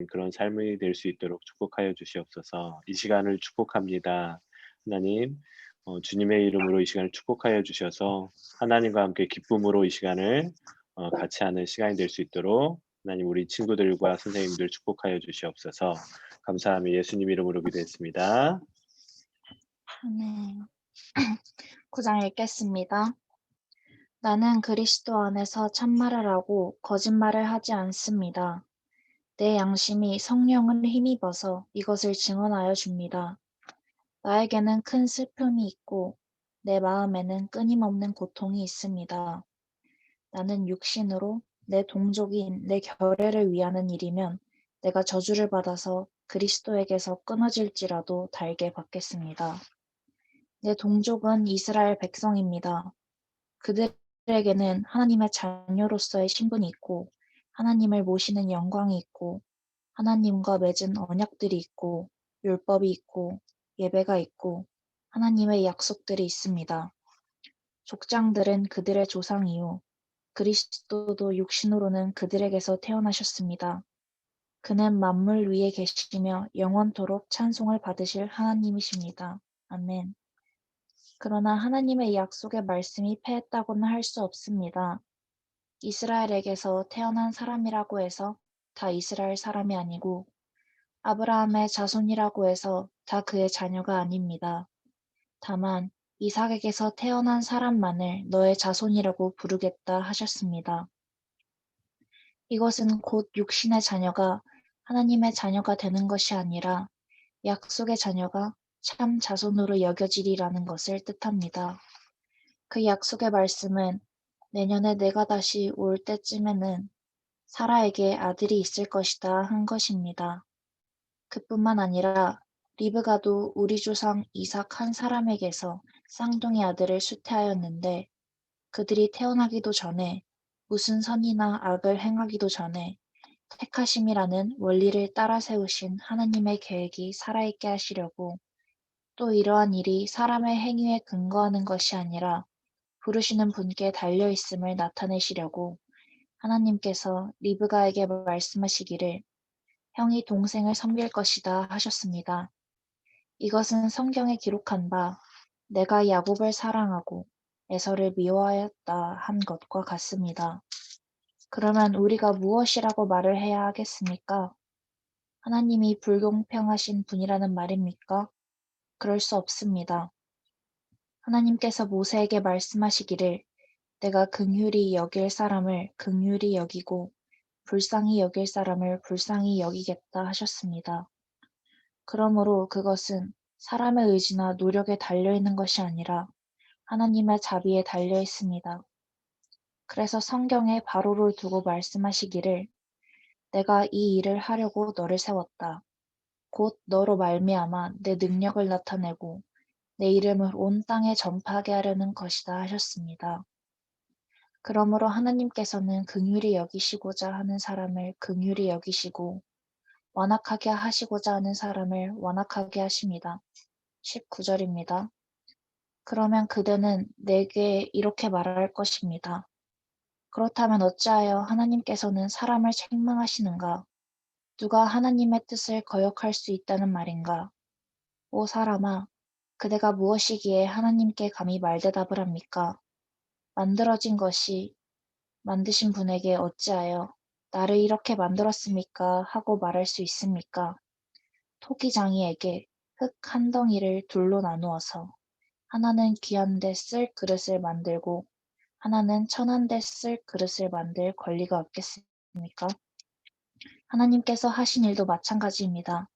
그런 삶이 될 수 있도록 축복하여 주시옵소서. 이 시간을 축복합니다. 하나님, 주님의 이름으로 이 시간을 축복하여 주셔서 하나님과 함께 기쁨으로 이 시간을 같이 하는 시간이 될 수 있도록 하나님 우리 친구들과 선생님들 축복하여 주시옵소서. 감사하며 예수님 이름으로 기도했습니다. 네. 9장 읽겠습니다. 나는 그리스도 안에서 참말을 하고 거짓말을 하지 않습니다. 내 양심이 성령을 힘입어서 이것을 증언하여 줍니다. 나에게는 큰 슬픔이 있고 내 마음에는 끊임없는 고통이 있습니다. 나는 육신으로 내 동족인 내 결례를 위하는 일이면 내가 저주를 받아서 그리스도에게서 끊어질지라도 달게 받겠습니다. 내 동족은 이스라엘 백성입니다. 그들에게는 하나님의 자녀로서의 신분이 있고 하나님을 모시는 영광이 있고 하나님과 맺은 언약들이 있고 율법이 있고 예배가 있고 하나님의 약속들이 있습니다. 족장들은 그들의 조상이요 그리스도도 육신으로는 그들에게서 태어나셨습니다. 그는 만물 위에 계시며 영원토록 찬송을 받으실 하나님이십니다. 아멘. 그러나 하나님의 약속의 말씀이 패했다고는 할 수 없습니다. 이스라엘에게서 태어난 사람이라고 해서 다 이스라엘 사람이 아니고 아브라함의 자손이라고 해서 다 그의 자녀가 아닙니다. 다만 이삭에게서 태어난 사람만을 너의 자손이라고 부르겠다 하셨습니다. 이것은 곧 육신의 자녀가 하나님의 자녀가 되는 것이 아니라 약속의 자녀가 참 자손으로 여겨지리라는 것을 뜻합니다. 그 약속의 말씀은 내년에 내가 다시 올 때쯤에는 사라에게 아들이 있을 것이다 한 것입니다. 그뿐만 아니라 리브가도 우리 조상 이삭 한 사람에게서 쌍둥이 아들을 수태하였는데 그들이 태어나기도 전에 무슨 선이나 악을 행하기도 전에 택하심이라는 원리를 따라 세우신 하나님의 계획이 살아있게 하시려고 또 이러한 일이 사람의 행위에 근거하는 것이 아니라 부르시는 분께 달려있음을 나타내시려고 하나님께서 리브가에게 말씀하시기를 형이 동생을 섬길 것이다 하셨습니다. 이것은 성경에 기록한 바 내가 야곱을 사랑하고 에서를 미워하였다 한 것과 같습니다. 그러면 우리가 무엇이라고 말을 해야 하겠습니까? 하나님이 불공평하신 분이라는 말입니까? 그럴 수 없습니다. 하나님께서 모세에게 말씀하시기를 내가 긍휼히 여길 사람을 긍휼히 여기고 불쌍히 여길 사람을 불쌍히 여기겠다 하셨습니다. 그러므로 그것은 사람의 의지나 노력에 달려있는 것이 아니라 하나님의 자비에 달려 있습니다. 그래서 성경에 바로를 두고 말씀하시기를 내가 이 일을 하려고 너를 세웠다. 곧 너로 말미암아 내 능력을 나타내고 내 이름을 온 땅에 전파하게 하려는 것이다 하셨습니다. 그러므로 하나님께서는 긍휼히 여기시고자 하는 사람을 긍휼히 여기시고 완악하게 하시고자 하는 사람을 완악하게 하십니다. 19절입니다. 그러면 그대는 내게 이렇게 말할 것입니다. 그렇다면 어찌하여 하나님께서는 사람을 책망하시는가? 누가 하나님의 뜻을 거역할 수 있다는 말인가? 오 사람아, 그대가 무엇이기에 하나님께 감히 말대답을 합니까? 만들어진 것이 만드신 분에게 어찌하여 나를 이렇게 만들었습니까? 하고 말할 수 있습니까? 토기장이에게 흙 한 덩이를 둘로 나누어서 하나는 귀한데 쓸 그릇을 만들고 하나는 천한데 쓸 그릇을 만들 권리가 없겠습니까? 하나님께서 하신 일도 마찬가지입니다.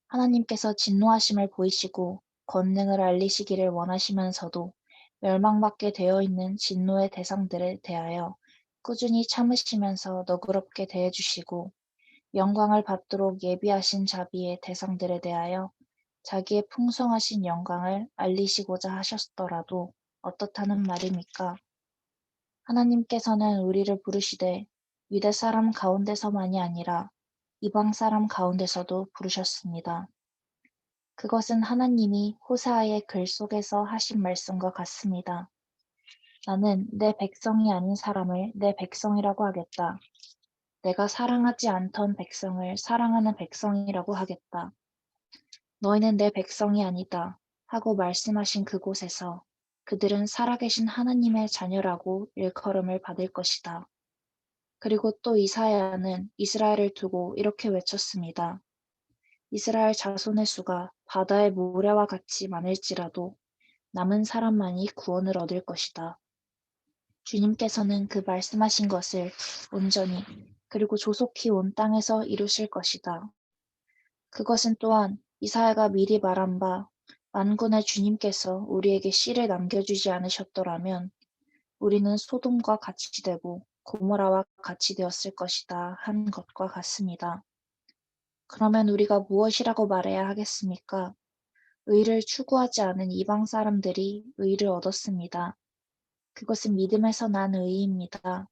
하나님께서 진노하심을 보이시고 권능을 알리시기를 원하시면서도 멸망받게 되어 있는 진노의 대상들에 대하여 꾸준히 참으시면서 너그럽게 대해주시고 영광을 받도록 예비하신 자비의 대상들에 대하여 자기의 풍성하신 영광을 알리시고자 하셨더라도 어떻다는 말입니까? 하나님께서는 우리를 부르시되 유대 사람 가운데서만이 아니라 이방 사람 가운데서도 부르셨습니다. 그것은 하나님이 호세아의 글 속에서 하신 말씀과 같습니다. 나는 내 백성이 아닌 사람을 내 백성이라고 하겠다. 내가 사랑하지 않던 백성을 사랑하는 백성이라고 하겠다. 너희는 내 백성이 아니다 하고 말씀하신 그곳에서 그들은 살아계신 하나님의 자녀라고 일컬음을 받을 것이다. 그리고 또 이사야는 이스라엘을 두고 이렇게 외쳤습니다. 이스라엘 자손의 수가 바다의 모래와 같이 많을지라도 남은 사람만이 구원을 얻을 것이다. 주님께서는 그 말씀하신 것을 온전히 그리고 조속히 온 땅에서 이루실 것이다. 그것은 또한 이사야가 미리 말한 바 만군의 주님께서 우리에게 씨를 남겨주지 않으셨더라면 우리는 소돔과 같이 되고 고모라와 같이 되었을 것이다 한 것과 같습니다. 그러면 우리가 무엇이라고 말해야 하겠습니까? 의를 추구하지 않은 이방 사람들이 의를 얻었습니다. 그것은 믿음에서 난 의입니다.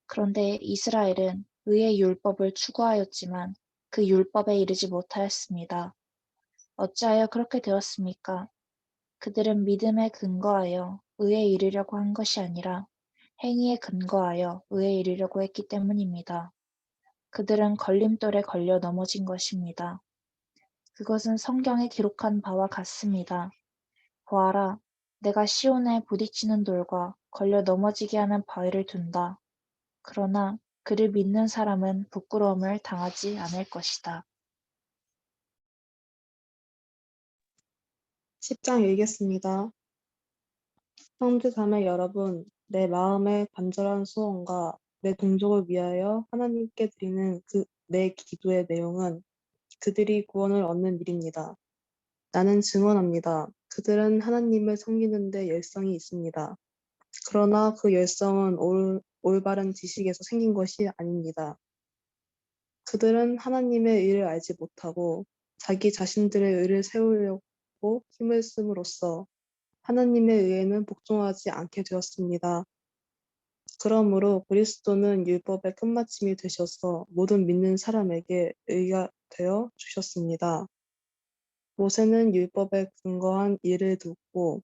그런데 이스라엘은 의의 율법을 추구하였지만 그 율법에 이르지 못하였습니다. 어찌하여 그렇게 되었습니까? 그들은 믿음에 근거하여 의에 이르려고 한 것이 아니라 행위에 근거하여 의에 이르려고 했기 때문입니다. 그들은 걸림돌에 걸려 넘어진 것입니다. 그것은 성경에 기록한 바와 같습니다. 보아라, 내가 시온에 부딪히는 돌과 걸려 넘어지게 하는 바위를 둔다. 그러나 그를 믿는 사람은 부끄러움을 당하지 않을 것이다. 10장 읽겠습니다. 형제 자매 여러분, 내 마음의 간절한 소원과 내 동족을 위하여 하나님께 드리는 내 기도의 내용은 그들이 구원을 얻는 일입니다. 나는 증언합니다. 그들은 하나님을 섬기는 데 열성이 있습니다. 그러나 그 열성은 올바른 지식에서 생긴 것이 아닙니다. 그들은 하나님의 의를 알지 못하고 자기 자신들의 의를 세우려고 힘을 씀으로써 하나님의 의에는 복종하지 않게 되었습니다. 그러므로 그리스도는 율법의 끝마침이 되셔서 모든 믿는 사람에게 의가 되어 주셨습니다. 모세는 율법에 근거한 일을 두고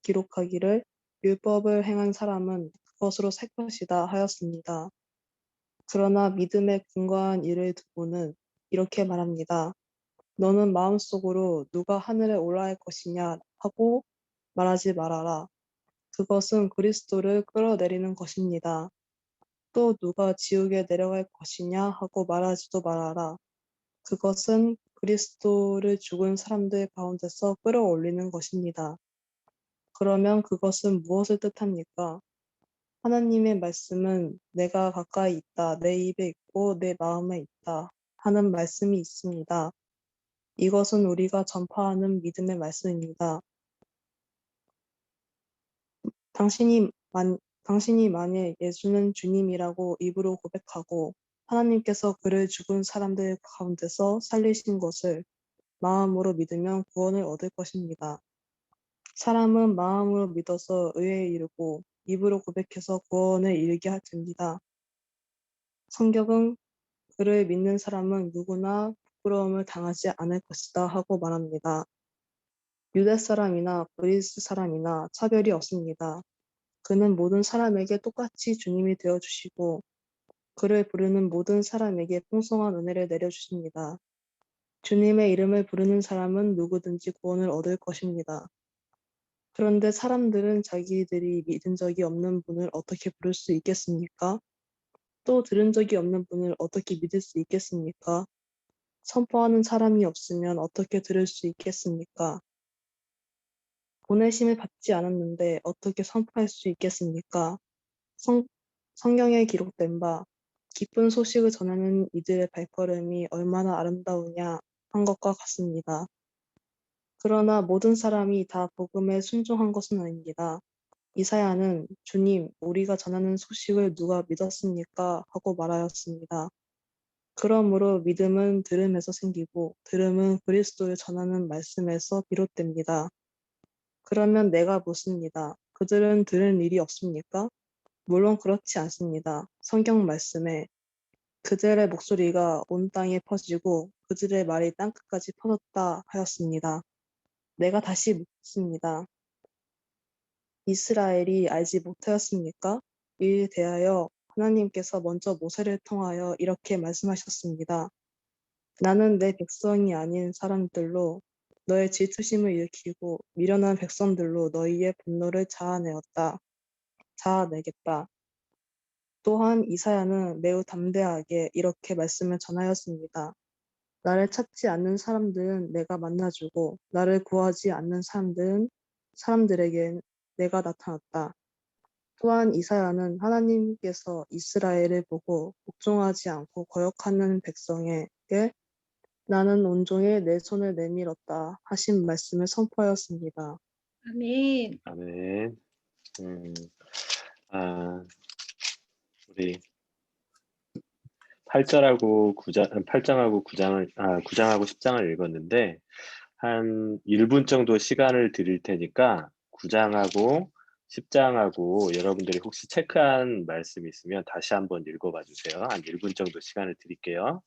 기록하기를 율법을 행한 사람은 그것으로 살 것이다 하였습니다. 그러나 믿음에 근거한 일을 두고는 이렇게 말합니다. 너는 마음속으로 누가 하늘에 올라갈 것이냐 하고 말하지 말아라. 그것은 그리스도를 끌어내리는 것입니다. 또 누가 지옥에 내려갈 것이냐 하고 말하지도 말아라. 그것은 그리스도를 죽은 사람들 가운데서 끌어올리는 것입니다. 그러면 그것은 무엇을 뜻합니까? 하나님의 말씀은 내가 가까이 있다, 내 입에 있고 내 마음에 있다 하는 말씀이 있습니다. 이것은 우리가 전파하는 믿음의 말씀입니다. 당신이 만일 예수는 주님이라고 입으로 고백하고 하나님께서 그를 죽은 사람들 가운데서 살리신 것을 마음으로 믿으면 구원을 얻을 것입니다. 사람은 마음으로 믿어서 의에 이르고 입으로 고백해서 구원을 이르게 됩니다. 성경은 그를 믿는 사람은 누구나 부끄러움을 당하지 않을 것이다 하고 말합니다. 유대 사람이나 그리스 사람이나 차별이 없습니다. 그는 모든 사람에게 똑같이 주님이 되어주시고 그를 부르는 모든 사람에게 풍성한 은혜를 내려주십니다. 주님의 이름을 부르는 사람은 누구든지 구원을 얻을 것입니다. 그런데 사람들은 자기들이 믿은 적이 없는 분을 어떻게 부를 수 있겠습니까? 또 들은 적이 없는 분을 어떻게 믿을 수 있겠습니까? 선포하는 사람이 없으면 어떻게 들을 수 있겠습니까? 보내심을 받지 않았는데 어떻게 선포할 수 있겠습니까? 성경에 기록된 바 기쁜 소식을 전하는 이들의 발걸음이 얼마나 아름다우냐 한 것과 같습니다. 그러나 모든 사람이 다 복음에 순종한 것은 아닙니다. 이사야는 주님, 우리가 전하는 소식을 누가 믿었습니까? 하고 말하였습니다. 그러므로 믿음은 들음에서 생기고 들음은 그리스도를 전하는 말씀에서 비롯됩니다. 그러면 내가 묻습니다. 그들은 들은 일이 없습니까? 물론 그렇지 않습니다. 성경 말씀에 그들의 목소리가 온 땅에 퍼지고 그들의 말이 땅끝까지 퍼졌다 하였습니다. 내가 다시 묻습니다. 이스라엘이 알지 못하였습니까? 이에 대하여 하나님께서 먼저 모세를 통하여 이렇게 말씀하셨습니다. 나는 내 백성이 아닌 사람들로 너의 질투심을 일으키고 미련한 백성들로 너희의 분노를 자아내겠다. 또한 이사야는 매우 담대하게 이렇게 말씀을 전하였습니다. 나를 찾지 않는 사람들은 내가 만나주고 나를 구하지 않는 사람들에겐 내가 나타났다. 또한 이사야는 하나님께서 이스라엘을 보고 복종하지 않고 거역하는 백성에게 나는 온종일 내 손을 내밀었다 하신 말씀을 선포하였습니다. 아멘. 아멘. 아, 우리 8절하고 8장하고 9장하고 10장을 읽었는데 한 1분 정도 시간을 드릴 테니까 9장하고 10장하고 여러분들이 혹시 체크한 말씀 있으면 다시 한번 읽어봐 주세요. 한 1분 정도 시간을 드릴게요.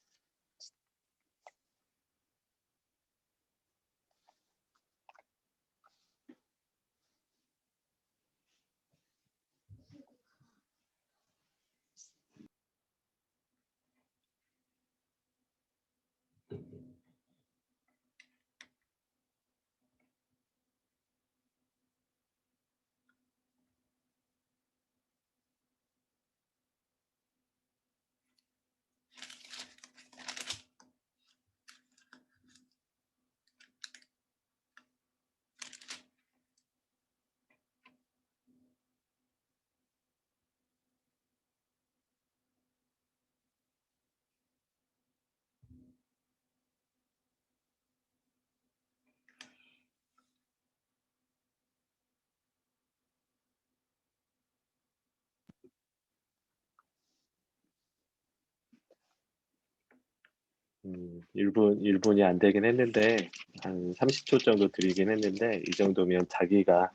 음, 1분이 안 되긴 했는데 한 30초 정도 드리긴 했는데 이 정도면 자기가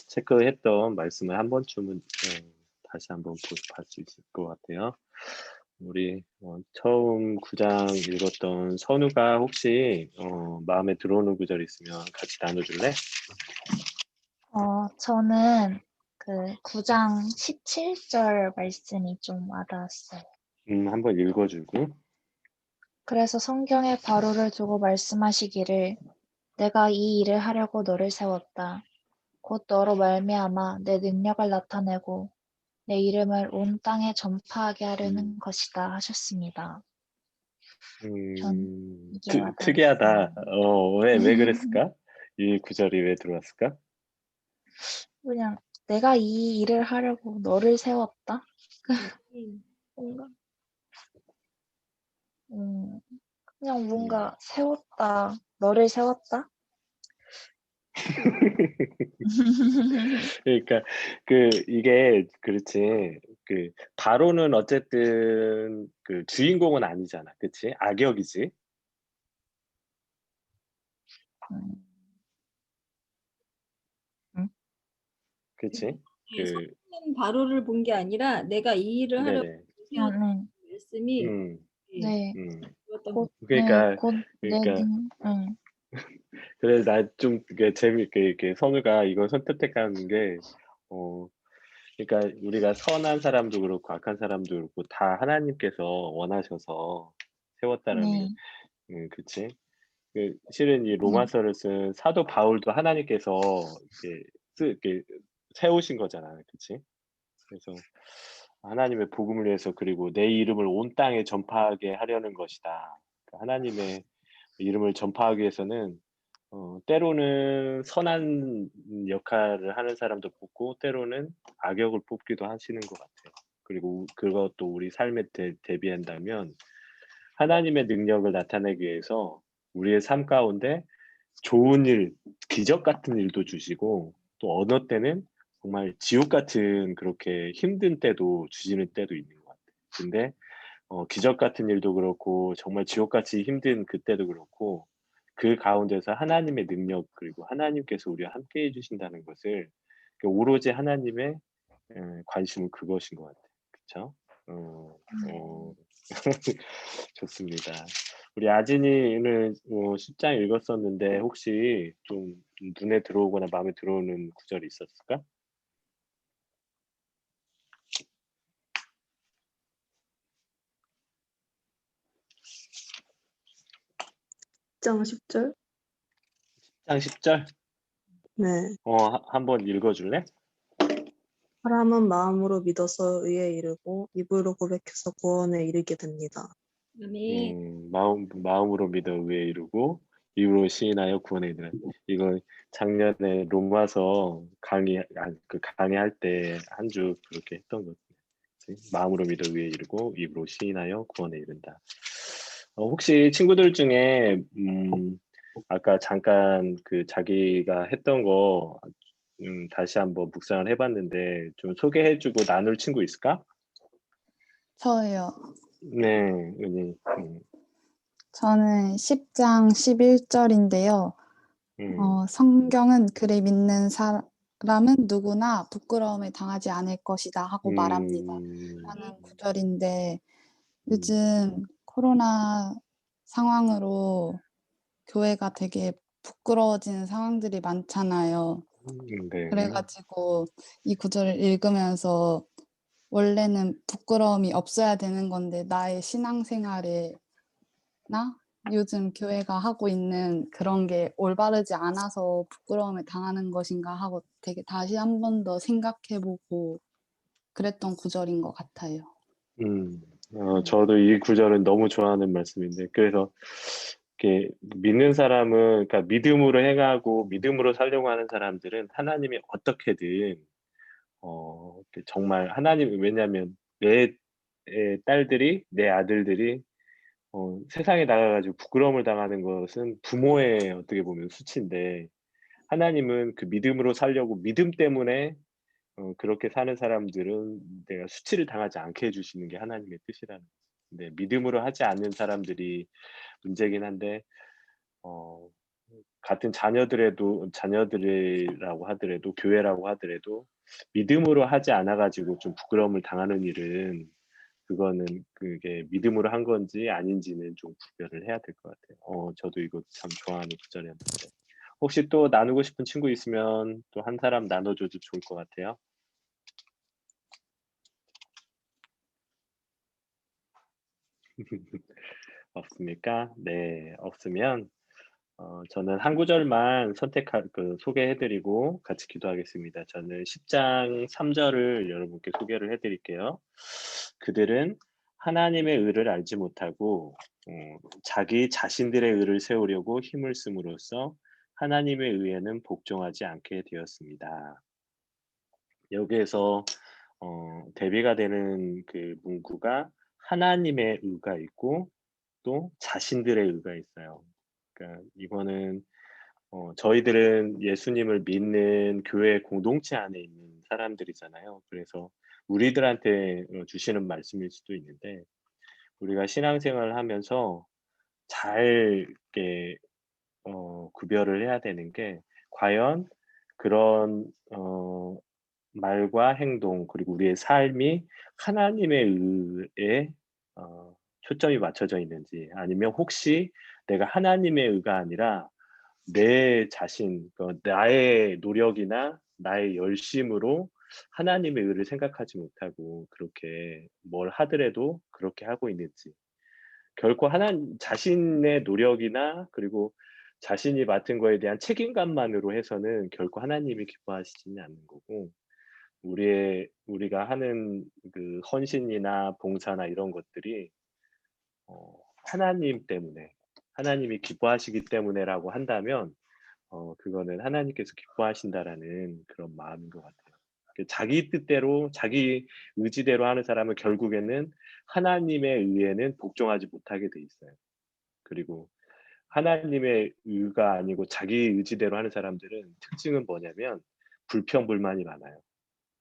체크했던 말씀을 한 번쯤은 다시 한번 볼 수 있을 것 같아요. 우리 처음 9장 읽었던 선우가 혹시 마음에 들어오는 구절 있으면 같이 나눠줄래? 저는 그 9장 17절 말씀이 좀 와닿았어요. 한번 읽어주고. 그래서 성경에 바로를 두고 말씀하시기를 내가 이 일을 하려고 너를 세웠다. 곧 너로 말미암아 내 능력을 나타내고 내 이름을 온 땅에 전파하게 하려는 것이다 하셨습니다. 전 이게 와닿았어요. 특이하다. 왜 그랬을까? 이 구절이 왜 들어왔을까? 그냥 내가 이 일을 하려고 너를 세웠다? 뭔가 그냥 뭔가 세웠다. 너를 세웠다? 그러니까 이게 그렇지. 바로는 어쨌든 그 주인공은 아니잖아. 그치? 악역이지. 음, 음, 그치? 네, 성경은 바로를 본 게 아니라 내가 이 일을 하려고 네네. 세웠던 네, 말씀이 음, 예, 네, 음. 그랬던 것 곧, 네, 곧 내 그러니까 그래 나 좀 재밌게 이렇게 선우가 이걸 선택하는 게 어, 그러니까 우리가 선한 사람도 그렇고 악한 사람도 그렇고 다 하나님께서 원하셔서 세웠다라는 게, 네, 그치? 실은 이 네, 로마서를 쓴 사도 바울도 하나님께서 이렇게 세우신 거잖아, 그치? 그래서 하나님의 복음을 위해서 그리고 내 이름을 온 땅에 전파하게 하려는 것이다. 그러니까 하나님의 이름을 전파하기 위해서는 때로는 선한 역할을 하는 사람도 뽑고 때로는 악역을 뽑기도 하시는 것 같아요. 그리고 그것도 우리 삶에 대비한다면 하나님의 능력을 나타내기 위해서 우리의 삶 가운데 좋은 일, 기적 같은 일도 주시고 또 어느 때는 정말 지옥 같은 그렇게 힘든 때도 주시는 때도 있는 것 같아요. 근데 기적 같은 일도 그렇고 정말 지옥같이 힘든 그때도 그렇고 그 가운데서 하나님의 능력 그리고 하나님께서 우리와 함께 해주신다는 것을 오로지 하나님의 관심은 그것인 것 같아요. 그쵸? 어, 좋습니다. 우리 아진이는 10장 읽었었는데 혹시 좀 눈에 들어오거나 마음에 들어오는 구절이 있었을까? 10장 10절? 10장 10절? 네. 한번 읽어줄래? 사람은 마음으로 믿어서 의에 이르고 입으로 고백해서 구원에 이르게 됩니다. 아멘. 마음으로 믿어 의에 이르고 입으로 시인하여 구원에 이르는. 이거 작년에 로마서 강의할 때 한 주 그렇게 했던 거지. 마음으로 믿어 의에 이르고 입으로 시인하여 구원에 이른다. 혹시 친구들 중에 아까 잠깐 그 자기가 했던 거 다시 한번 묵상을 해봤는데 좀 소개해주고 나눌 친구 있을까? 저요. 네, 은희. 저는 10장 11절인데요. 음, 성경은 그를 믿는 사람은 누구나 부끄러움을 당하지 않을 것이다 하고 말합니다. 음, 라는 구절인데 음, 요즘 코로나 상황으로 교회가 되게 부끄러워지는 상황들이 많잖아요. 네, 그래가지고 이 구절을 읽으면서 원래는 부끄러움이 없어야 되는 건데 나의 신앙생활에 나 요즘 교회가 하고 있는 그런 게 올바르지 않아서 부끄러움을 당하는 것인가 하고 되게 다시 한 번 더 생각해 보고 그랬던 구절인 것 같아요. 저도 이 구절은 너무 좋아하는 말씀인데, 그래서 이렇게 믿는 사람은, 그러니까 믿음으로 행하고 믿음으로 살려고 하는 사람들은 하나님이 어떻게든 이렇게 정말 하나님, 왜냐하면 내 딸들이, 내 아들들이 세상에 나가가지고 부끄러움을 당하는 것은 부모의 어떻게 보면 수치인데, 하나님은 그 믿음으로 살려고 믿음 때문에 그렇게 사는 사람들은 내가 수치를 당하지 않게 해주시는 게 하나님의 뜻이라는 거죠. 근데 믿음으로 하지 않는 사람들이 문제긴 한데, 어, 같은 자녀들이라고 하더라도, 교회라고 하더라도, 믿음으로 하지 않아가지고 좀 부끄러움을 당하는 일은, 그거는 그게 믿음으로 한 건지 아닌지는 좀 구별을 해야 될 것 같아요. 저도 이거 참 좋아하는 구절이었는데. 혹시 또 나누고 싶은 친구 있으면 또 한 사람 나눠줘도 좋을 것 같아요. 없습니까? 네, 없으면 저는 한 구절만 소개해드리고 같이 기도하겠습니다. 저는 10장 3절을 여러분께 소개를 해드릴게요. 그들은 하나님의 의를 알지 못하고 자기 자신들의 의를 세우려고 힘을 씀으로써 하나님의 의에는 복종하지 않게 되었습니다. 여기에서 대비가 되는 그 문구가 하나님의 의가 있고 또 자신들의 의가 있어요. 그러니까 이거는 저희들은 예수님을 믿는 교회 공동체 안에 있는 사람들이잖아요. 그래서 우리들한테 주시는 말씀일 수도 있는데 우리가 신앙생활을 하면서 잘 이렇게 구별을 해야 되는 게 과연 그런 말과 행동 그리고 우리의 삶이 하나님의 의에 초점이 맞춰져 있는지 아니면 혹시 내가 하나님의 의가 아니라 내 자신, 나의 노력이나 나의 열심으로 하나님의 의를 생각하지 못하고 그렇게 뭘 하더라도 그렇게 하고 있는지 결코 자신의 노력이나 그리고 자신이 맡은 거에 대한 책임감만으로 해서는 결코 하나님이 기뻐하시지는 않는 거고 우리가 하는 그 헌신이나 봉사나 이런 것들이 하나님 때문에 하나님이 기뻐하시기 때문에라고 한다면 그거는 하나님께서 기뻐하신다라는 그런 마음인 것 같아요. 자기 뜻대로 자기 의지대로 하는 사람은 결국에는 하나님의 의에는 복종하지 못하게 돼 있어요. 그리고 하나님의 의가 아니고 자기 의지대로 하는 사람들은 특징은 뭐냐면 불평불만이 많아요.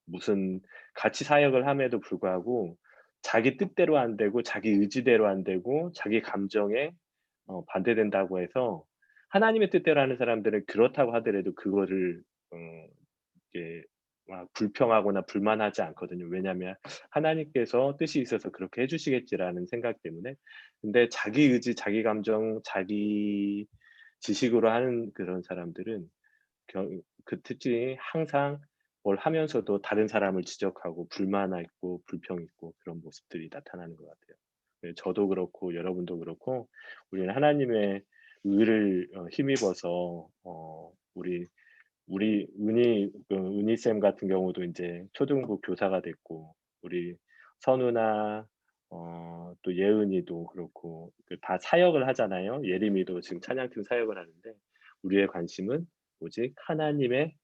무슨 같이 사역을 함에도 불구하고 자기 뜻대로 안 되고 자기 의지대로 안 되고 자기 감정에 반대된다고 해서 하나님의 뜻대로 하는 사람들은 그렇다고 하더라도 그거를 어 이렇게 막 불평하거나 불만하지 않거든요. 왜냐하면 하나님께서 뜻이 있어서 그렇게 해 주시겠지라는 생각 때문에. 근데 자기 의지, 자기 감정, 자기 지식으로 하는 그런 사람들은 그 특징이 항상 뭘 하면서도 다른 사람을 지적하고 불만하고 불평 있고 그런 모습들이 나타나는 것 같아요. 저도 그렇고 여러분도 그렇고 우리는 하나님의 의를 힘입어서 우리 은희 쌤 같은 경우도 이제 초등부 교사가 됐고, 우리 선우나 또 예은이도 그렇고 다 사역을 하잖아요. 예림이도 지금 찬양팀 사역을 하는데, 우리의 관심은 오직 하나님의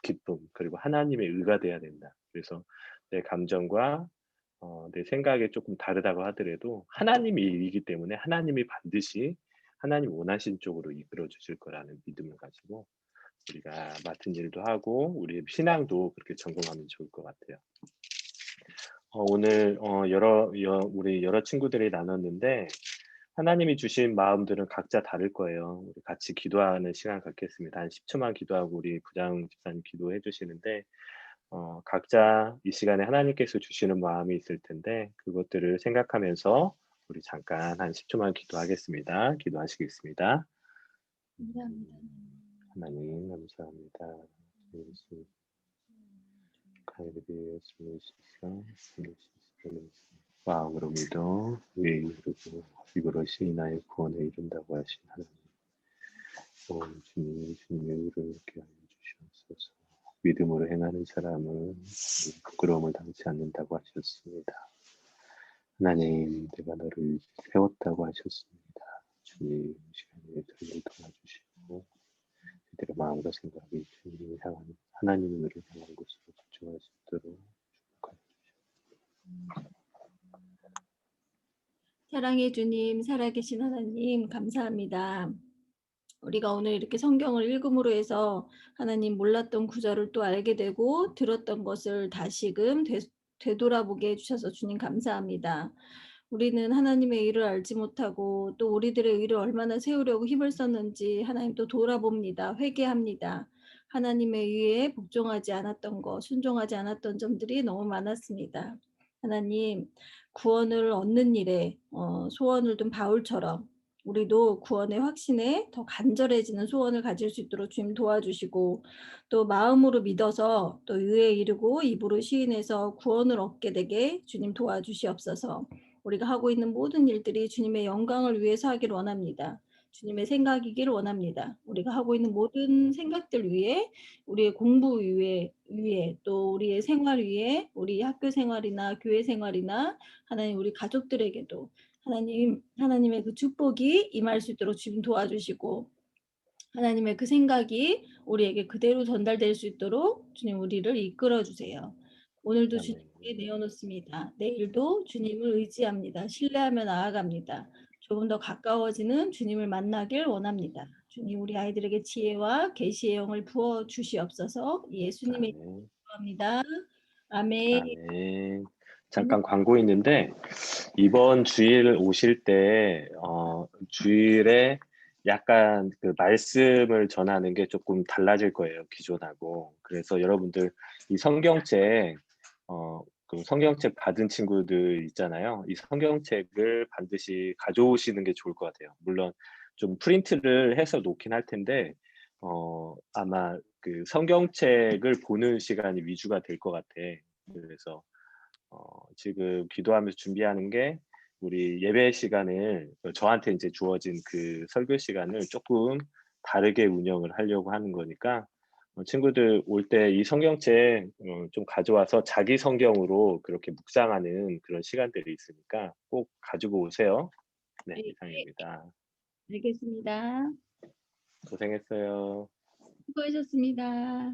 기쁨, 그리고 하나님의 의가 돼야 된다. 그래서 내 감정과 내 생각이 조금 다르다고 하더라도 하나님이 이기 때문에 하나님이 반드시 하나님 원하신 쪽으로 이끌어 주실 거라는 믿음을 가지고 우리가 맡은 일도 하고 우리의 신앙도 그렇게 점검하면 좋을 것 같아요. 오늘 우리 여러 친구들이 나눴는데, 하나님이 주신 마음들은 각자 다를 거예요. 우리 같이 기도하는 시간 갖겠습니다. 한 10초만 기도하고 우리 부장 집사님 기도해 주시는데, 각자 이 시간에 하나님께서 주시는 마음이 있을 텐데, 그것들을 생각하면서 우리 잠깐 한 10초만 기도하겠습니다. 기도하시겠습니다. 감사합니다. 하나님 감사합니다. 예수 마음으로 믿어 위에 이르고 이것이 나의 구원에 이른다고 하신 하나님, 주님의 의를 얻게 하여 주시옵소서. 믿음으로 행하는 사람은 부끄러움을 당치 않는다고 하셨습니다. 하나님, 내가 너를 세웠다고 하셨습니다. 주님, 시간에 저희를 도와주시고 그들의 마음과 생각이 주님을 향한 하나님의 의를 향한 곳으로 집중할 수 있도록 축복하여 주시옵소서. 사랑의 주님, 살아계신 하나님, 감사합니다. 우리가 오늘 이렇게 성경을 읽음으로 해서 하나님 몰랐던 구절을 또 알게 되고 들었던 것을 다시금 되돌아보게 해주셔서 주님 감사합니다. 우리는 하나님의 일을 알지 못하고 또 우리들의 일을 얼마나 세우려고 힘을 썼는지 하나님 또 돌아봅니다. 회개합니다. 하나님의 의에 복종하지 않았던 것, 순종하지 않았던 점들이 너무 많았습니다. 하나님, 구원을 얻는 일에 소원을 둔 바울처럼 우리도 구원의 확신에 더 간절해지는 소원을 가질 수 있도록 주님 도와주시고, 또 마음으로 믿어서 또 의에 이르고 입으로 시인해서 구원을 얻게 되게 주님 도와주시옵소서. 우리가 하고 있는 모든 일들이 주님의 영광을 위해서 하기를 원합니다. 주님의 생각이길 원합니다. 우리가 하고 있는 모든 생각들 위에, 우리의 공부 위에 또 우리의 생활 위에, 우리 학교 생활이나 교회 생활이나 하나님 우리 가족들에게도 하나님의 그 축복이 임할 수 있도록 주님 도와주시고, 하나님의 그 생각이 우리에게 그대로 전달될 수 있도록 주님 우리를 이끌어 주세요. 오늘도 아멘. 주님께 내어놓습니다. 내일도 주님을 의지합니다. 신뢰하며 나아갑니다. 조금 더 가까워지는 주님을 만나길 원합니다. 주님, 우리 아이들에게 지혜와 계시의 영을 부어 주시옵소서. 예수님의 이름으로 아멘. 기도합니다. 아멘. 아멘. 잠깐 광고 있는데, 이번 주일 오실 때 주일에 약간 그 말씀을 전하는 게 조금 달라질 거예요, 기존하고. 그래서 여러분들 이 성경책 그 성경책 받은 친구들 있잖아요. 이 성경책을 반드시 가져오시는 게 좋을 것 같아요. 물론 좀 프린트를 해서 놓긴 할 텐데 아마 그 성경책을 보는 시간이 위주가 될 것 같아. 그래서 지금 기도하면서 준비하는 게, 우리 예배 시간을 저한테 이제 주어진 그 설교 시간을 조금 다르게 운영을 하려고 하는 거니까, 친구들 올 때 이 성경책 좀 가져와서 자기 성경으로 그렇게 묵상하는 그런 시간들이 있으니까 꼭 가지고 오세요. 네, 네, 이상입니다. 알겠습니다. 고생했어요. 수고하셨습니다.